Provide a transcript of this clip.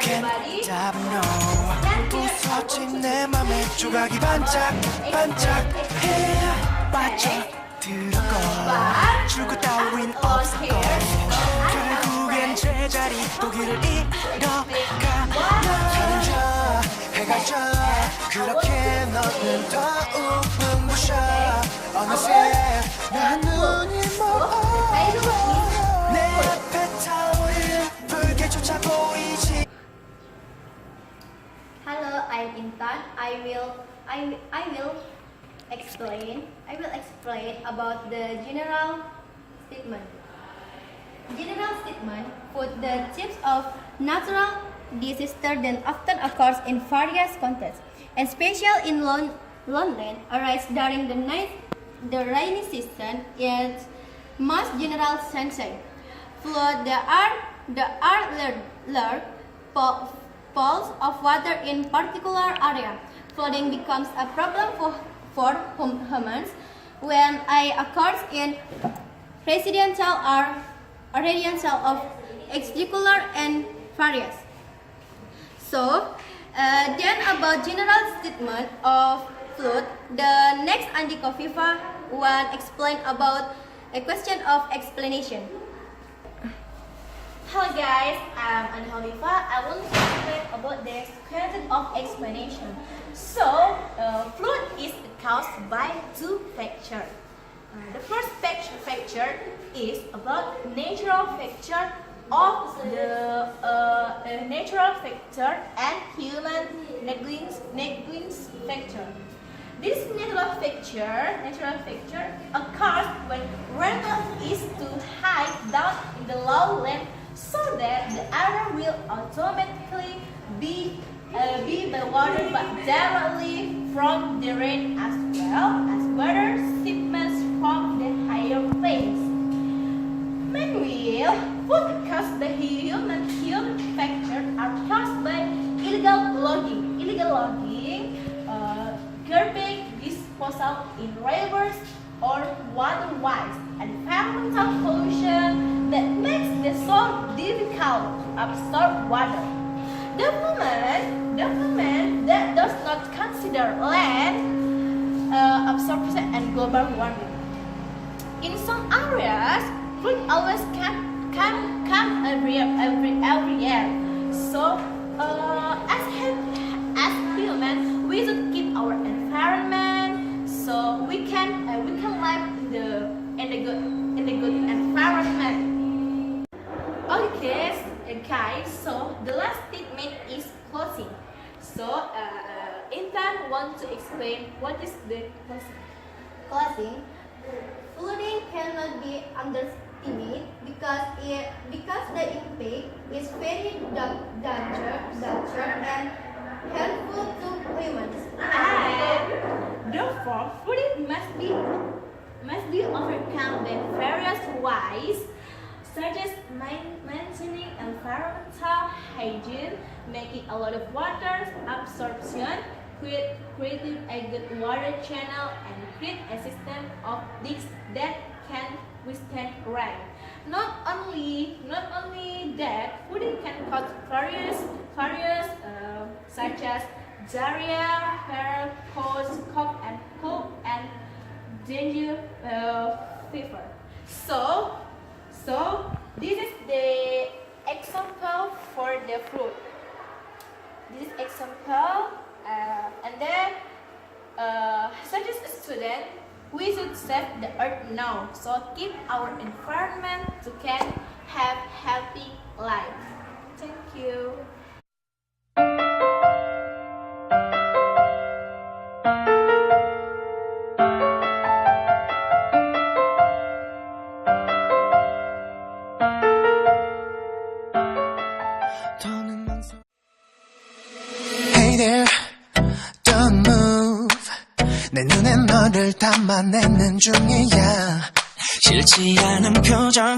everybody. 답은 no. 부서진 내 맘에 조각이 반짝반짝해. 빠져들었고 출구 따윈 없었고 결국엔 제자리 또 길을 잃어가. 저 해가 져 그렇게 너는 더욱 부셔. 어느새 난 눈이 멀어 내 앞에 타오르는 불길조차 보이지. Hello, I'm Intan. I will explain about the general statement. General statement put the types of natural disaster that often occurs in various contexts, and especially in London, arise during the rainy season. Its most general sense, flood the large pools of water in particular area. Flooding becomes a problem for humans when it occurs in residential of extracurricular and various. So, then about general statement of flood, the next Andi Kofifa will explain about a question of explanation. Hello guys, I'm Andi Kofifa. I want to explain about the question of explanation. So, flood is caused by two factors. The first factor is about natural factor of the natural factor and human negligence factor. This natural factor occurs when rainfall is too high down in the lowland, so that the area will automatically be by water, but directly from the rain as well as water shipments from the higher place. Meanwhile, food caused by human factor are caused by illegal logging, garbage disposal in rivers or waterways, and environmental pollution that makes the soil difficult to absorb water. Development that does not consider land absorption and global warming. In some areas, flood always come every year. So, as humans, we should keep our environment so we can live in the good environment. Okay, guys. So the last statement is closing. So, Intan want to explain what is the closing. Closing. Flooding cannot be underestimated because the impact is very dangerous and harmful to humans. And therefore, flooding must be overcome in various ways, such as maintaining environmental hygiene, making a lot of water absorption, creating a good water channel, and create a system of digs that can withstand rain. Not only that, flooding can cause various such as diarrhea, hair, cough and dengue fever. So this is the example for the fruit. This example, and then such as a student, we should save the earth now. So keep our environment to can have happy life. Thank you. Hey there, don't move. 내 눈에 너를 담아내는 중이야. 싫지 않은 표정